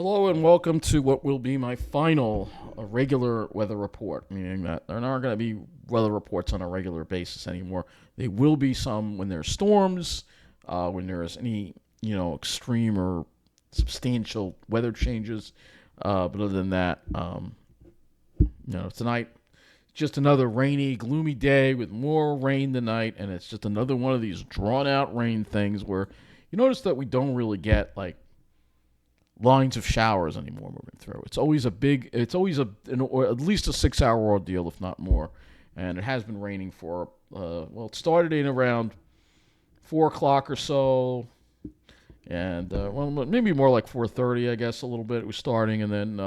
Hello and welcome to what will be my final regular weather report, meaning that there aren't going to be weather reports on a regular basis anymore. There will be some when there's storms, when there's any, extreme or substantial weather changes. But other than that, tonight, just another rainy, gloomy day with more rain tonight, and it's just another one of these drawn out rain things where you notice that we don't really get like lines of showers anymore moving through. Or at least a 6 hour ordeal, if not more. And it has been raining for, it started in around 4 o'clock or so. And, maybe more like 4:30, I guess, a little bit. It was starting, and then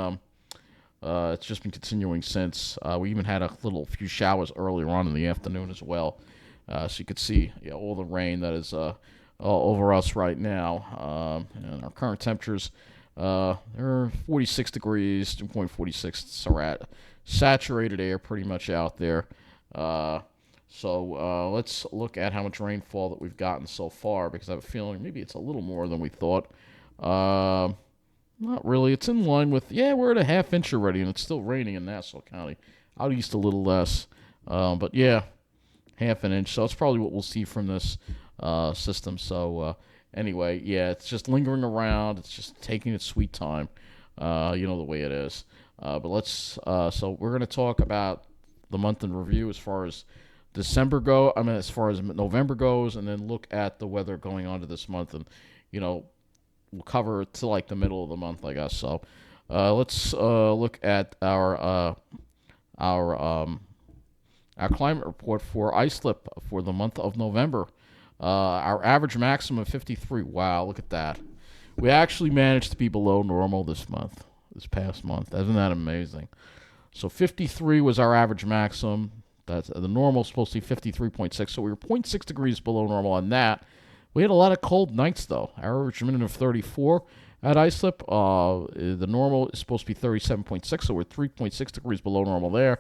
it's just been continuing since. We even had a few showers earlier on in the afternoon as well. So you could see all the rain that is over us right now. And our current temperatures, they're 46 degrees, 2.46. Saturated air pretty much out there. So let's look at how much rainfall that we've gotten so far, because I have a feeling maybe it's a little more than we thought. Not really. It's in line with, we're at a half inch already, and it's still raining in Nassau County. Out east a little less. But yeah, half an inch. So that's probably what we'll see from this system. So anyway, it's just lingering around. It's just taking its sweet time. The way it is. But so we're going to talk about the month in review as far as as far as November goes, and then look at the weather going on to this month. And, we'll cover to like the middle of the month, I guess. So let's look at our climate report for islip for the month of November. Our average maximum of 53. Wow, look at that. We actually managed to be below normal this past month. Isn't that amazing? So 53 was our average maximum. That's the normal supposed to be 53.6. So we were zero point 0.6 degrees below normal on that. We had a lot of cold nights, though. Our average minimum of 34 at islip. The normal is supposed to be 37.6, so we're 3.6 degrees below normal there,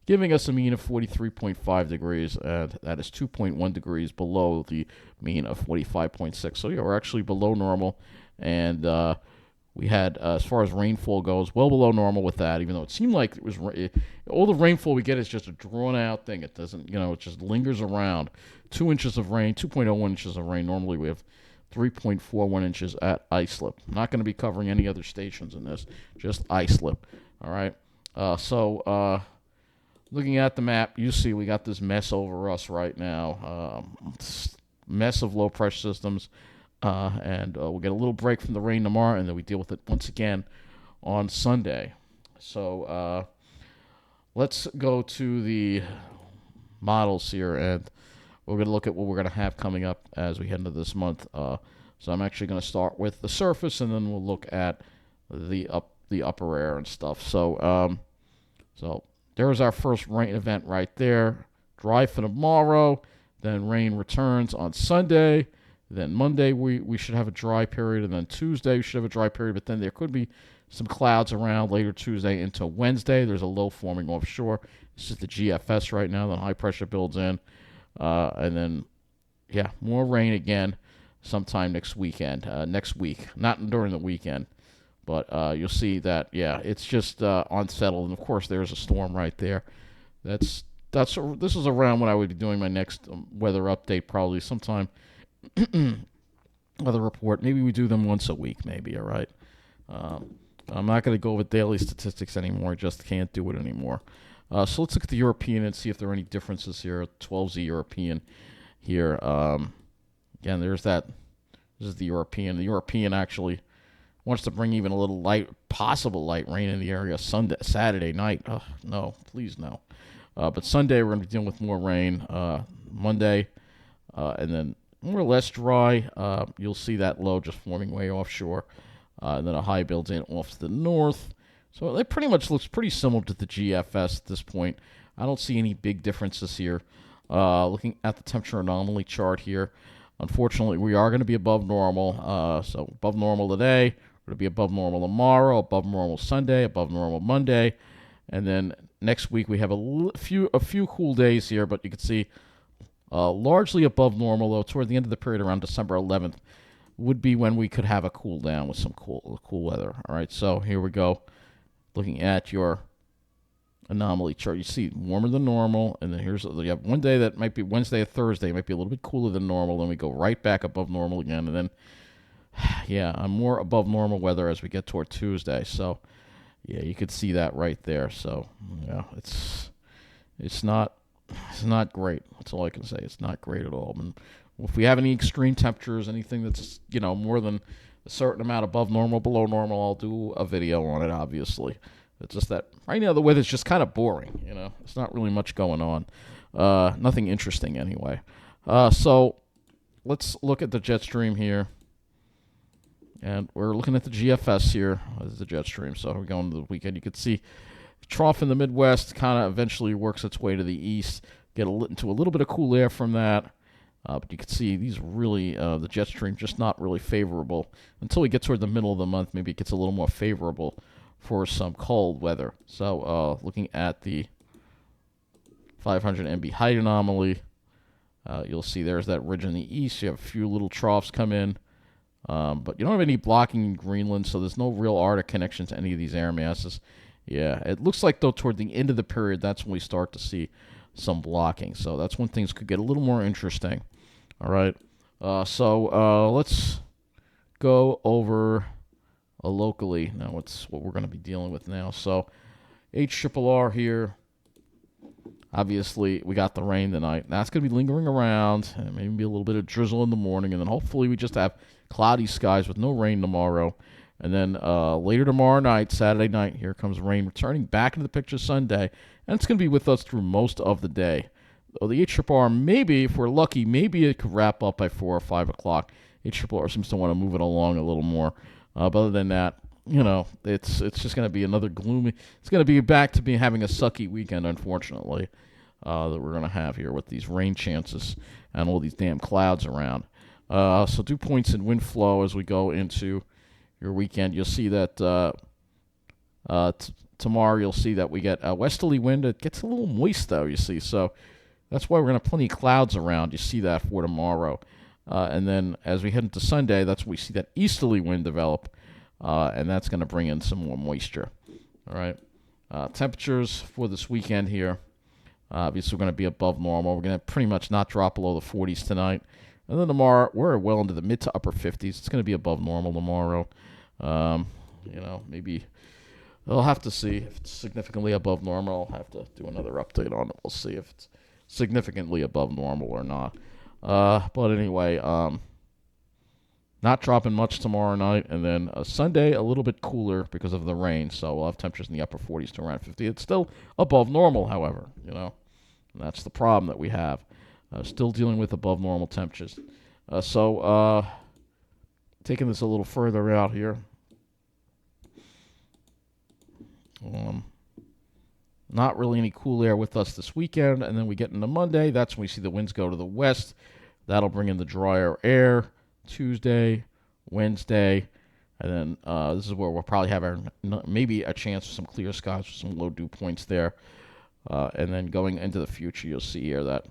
giving us a mean of 43.5 degrees, and that is 2.1 degrees below the mean of 45.6. So we're actually below normal, and we had, as far as rainfall goes, well below normal with that, even though it seemed like all the rainfall we get is just a drawn-out thing. It doesn't, it just lingers around. 2 inches of rain, 2.01 inches of rain. Normally we have 3.41 inches at islip. I'm not going to be covering any other stations in this, just islip. All right. Looking at the map, you see we got this mess over us right now. Mess of low-pressure systems. And we'll get a little break from the rain tomorrow, and then we deal with it once again on Sunday. So let's go to the models here, and we're going to look at what we're going to have coming up as we head into this month. So I'm actually going to start with the surface, and then we'll look at the upper air and stuff. So there's our first rain event right there. Dry for tomorrow, then rain returns on Sunday. Then Monday we should have a dry period, and then Tuesday we should have a dry period, but then there could be some clouds around later Tuesday into Wednesday. There's a low forming offshore. This is the GFS right now. Then high pressure builds in. And then, more rain again sometime next week. Not during the weekend, but you'll see that, it's just unsettled. And, of course, there's a storm right there. This is around when I would be doing my next weather update, probably sometime. Weather report. Maybe we do them once a week, maybe, all right? I'm not going to go with daily statistics anymore. I just can't do it anymore. So let's look at the European and see if there are any differences here. 12Z European here. Again, there's that. This is the European. The European actually wants to bring even a little possible light rain in the area Saturday night. Oh, no, please no. But Sunday we're going to be dealing with more rain. Monday, and then more or less dry. You'll see that low just forming way offshore. And then a high builds in off to the north. So it pretty much looks pretty similar to the GFS at this point. I don't see any big differences here. Looking at the temperature anomaly chart here, unfortunately, we are going to be above normal. So above normal today. We're going to be above normal tomorrow, above normal Sunday, above normal Monday. And then next week we have a few cool days here, but you can see largely above normal, though toward the end of the period around December 11th. would be when we could have a cool down with some cool weather. All right, so here we go. Looking at your anomaly chart, you see warmer than normal, and then you have one day that might be Wednesday or Thursday, might be a little bit cooler than normal, then we go right back above normal again, and then yeah, I'm more above normal weather as we get toward Tuesday. So yeah, you could see that right there. So yeah, it's not great. That's all I can say. It's not great at all. And if we have any extreme temperatures, anything that's more than a certain amount above normal, below normal, I'll do a video on it. Obviously, it's just that right now the weather's just kind of boring. It's not really much going on. Nothing interesting anyway. So let's look at the jet stream here. And we're looking at the GFS here. This is the jet stream. So we're going to the weekend. You can see trough in the Midwest kind of eventually works its way to the east. Get into a little bit of cool air from that. But you can see these really, the jet stream just not really favorable. Until we get toward the middle of the month, maybe it gets a little more favorable for some cold weather. So looking at the 500 MB height anomaly, you'll see there's that ridge in the east. You have a few little troughs come in. But you don't have any blocking in Greenland, so there's no real Arctic connection to any of these air masses. Yeah, it looks like, though, toward the end of the period, that's when we start to see some blocking. So that's when things could get a little more interesting. All right. So let's go over locally. Now, what we're going to be dealing with now. So HRRR here. Obviously, we got the rain tonight. That's going to be lingering around, and maybe a little bit of drizzle in the morning, and then hopefully we just have cloudy skies with no rain tomorrow. And then later tomorrow night, Saturday night, here comes rain returning back into the picture Sunday, and it's going to be with us through most of the day. Though the HRRR, maybe, if we're lucky, maybe it could wrap up by 4 or 5 o'clock. HRRR seems to want to move it along a little more. But other than that, it's just going to be another gloomy. It's going to be back to having a sucky weekend, unfortunately, that we're going to have here with these rain chances and all these damn clouds around. So dew points and wind flow as we go into your weekend. You'll see that tomorrow you'll see that we get a westerly wind. It gets a little moist, though, you see. So that's why we're going to have plenty of clouds around. You see that for tomorrow. And then as we head into Sunday, that's when we see that easterly wind develop. And that's going to bring in some more moisture. All right. Temperatures for this weekend here. Obviously, we're going to be above normal. We're going to pretty much not drop below the 40s tonight. And then tomorrow, we're well into the mid to upper 50s. It's going to be above normal tomorrow. Maybe we'll have to see if it's significantly above normal. I'll have to do another update on it. We'll see if it's significantly above normal or not. But anyway, not dropping much tomorrow night, and then Sunday a little bit cooler because of the rain, so we'll have temperatures in the upper 40s to around 50. It's still above normal, however, and that's the problem that we have. Still dealing with above normal temperatures. So taking this a little further out here. Not really any cool air with us this weekend, and then we get into Monday. That's when we see the winds go to the west. That'll bring in the drier air. Tuesday, Wednesday, and then this is where we'll probably have maybe a chance for some clear skies with some low dew points there. And then going into the future, you'll see here that,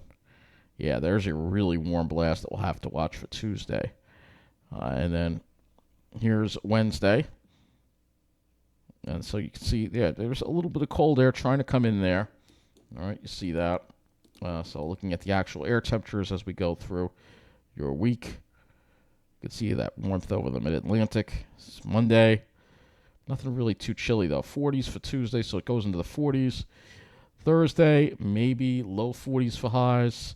there's a really warm blast that we'll have to watch for Tuesday. And then here's Wednesday. And so you can see, there's a little bit of cold air trying to come in there. All right, you see that. So looking at the actual air temperatures as we go through your week. You can see that warmth over the mid-Atlantic. It's Monday. Nothing really too chilly, though. 40s for Tuesday, so it goes into the 40s. Thursday, maybe low 40s for highs.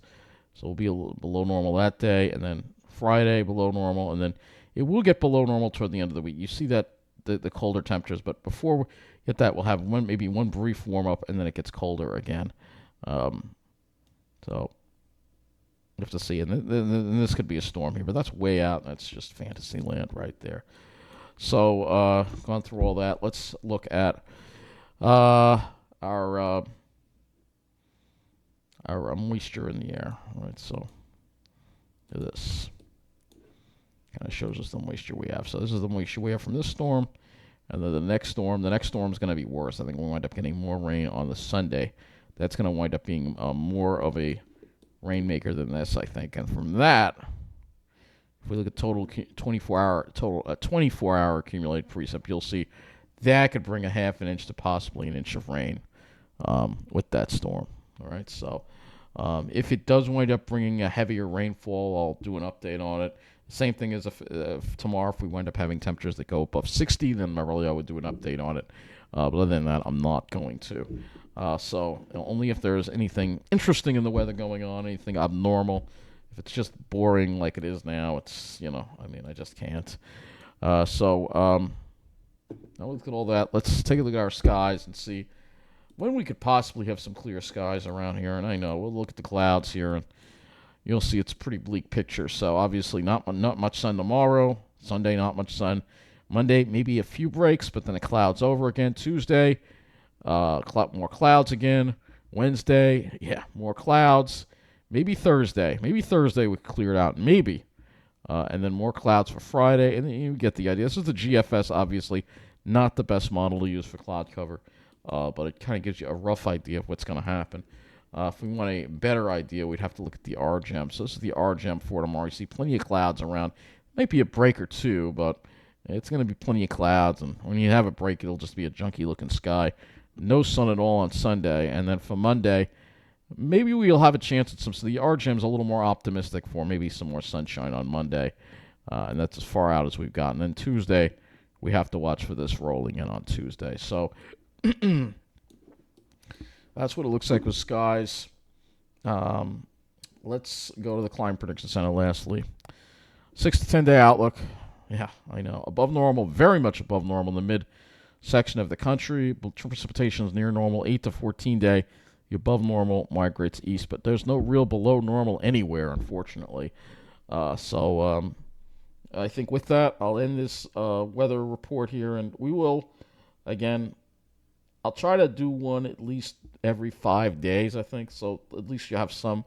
So we'll be a little below normal that day. And then Friday, below normal. And then it will get below normal toward the end of the week. You see that the colder temperatures. But before we get that, we'll have maybe one brief warm-up, and then it gets colder again. So you have to see, and this could be a storm here, but that's way out. That's just fantasy land right there. So, gone through all that. Let's look at our moisture in the air. All right, so this kind of shows us the moisture we have. So this is the moisture we have from this storm, and then the next storm is going to be worse. I think we'll wind up getting more rain on the Sunday. That's going to wind up being more of a rainmaker than this, I think. And from that, If we look at 24-hour accumulated precip, you'll see that could bring a half an inch to possibly an inch of rain with that storm. All right, so if it does wind up bringing a heavier rainfall, I'll do an update on it. Same thing as if tomorrow, if we wind up having temperatures that go above 60, then really I would do an update on it. But other than that, I'm not going to. So only if there's anything interesting in the weather going on, anything abnormal. If it's just boring like it is now, it's, I just can't. Now look at all that. Let's take a look at our skies and see when we could possibly have some clear skies around here. And I know we'll look at the clouds here, and you'll see it's a pretty bleak picture. So obviously not much sun tomorrow. Sunday, not much sun. Monday, maybe a few breaks, but then the clouds over again. Tuesday, more clouds again. Wednesday, more clouds. Maybe Thursday. Maybe Thursday we clear it out. Maybe. And then more clouds for Friday. And then you get the idea. This is the GFS, obviously. Not the best model to use for cloud cover. But it kind of gives you a rough idea of what's going to happen. If we want a better idea, we'd have to look at the RGEM. So this is the RGEM for tomorrow. You see plenty of clouds around. Might be a break or two, but it's going to be plenty of clouds. And when you have a break, it'll just be a junky-looking sky. No sun at all on Sunday. And then for Monday, maybe we'll have a chance at some. So the RGEM's a little more optimistic for maybe some more sunshine on Monday. And that's as far out as we've gotten. Then Tuesday, we have to watch for this rolling in on Tuesday. So that's what it looks like with skies. Let's go to the Climate Prediction Center lastly. 6 to 10 day outlook. Yeah, I know. Above normal, very much above normal in the mid section of the country. Precipitation is near normal. 8 to 14 day. The above normal migrates east, but there's no real below normal anywhere, unfortunately. So I think with that, I'll end this weather report here, and we will, again, I'll try to do one at least every 5 days, I think, so at least you have some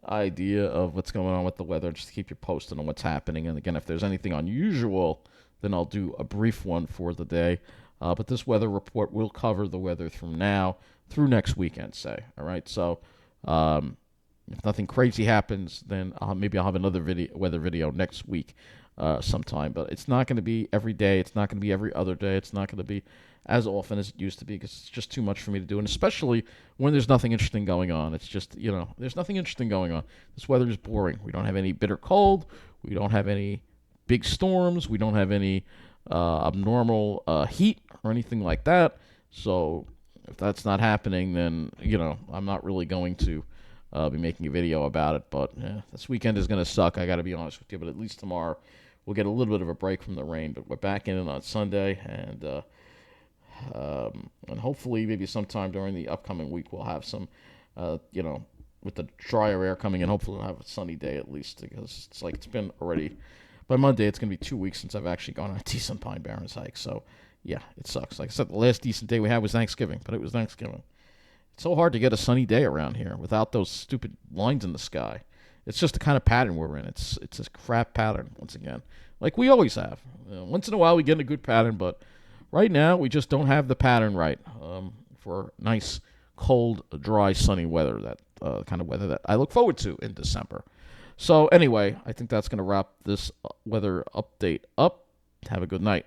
idea of what's going on with the weather, just to keep you posted on what's happening. And again, if there's anything unusual, then I'll do a brief one for the day. But this weather report will cover the weather from now through next weekend, say. All right, so if nothing crazy happens, then maybe I'll have another weather video next week sometime. But it's not going to be every day. It's not going to be every other day. It's not going to be as often as it used to be, because it's just too much for me to do, and especially when there's nothing interesting going on. It's just, there's nothing interesting going on. This weather is boring. We don't have any bitter cold. We don't have any big storms. We don't have any abnormal heat or anything like that. So if that's not happening, then, I'm not really going to be making a video about it. But this weekend is going to suck, I got to be honest with you. But at least tomorrow we'll get a little bit of a break from the rain. But we're back in it on Sunday, and hopefully maybe sometime during the upcoming week we'll have some, with the drier air coming in, hopefully we'll have a sunny day at least, because it's been already, by Monday it's going to be 2 weeks since I've actually gone on a decent Pine Barrens hike. So yeah, it sucks. Like I said, the last decent day we had was Thanksgiving, but it was Thanksgiving. It's so hard to get a sunny day around here without those stupid lines in the sky. It's just the kind of pattern we're in. It's a crap pattern, once again, like we always have. Once in a while we get in a good pattern, but right now we just don't have the pattern right for nice, cold, dry, sunny weather, that kind of weather that I look forward to in December. So anyway, I think that's going to wrap this weather update up. Have a good night.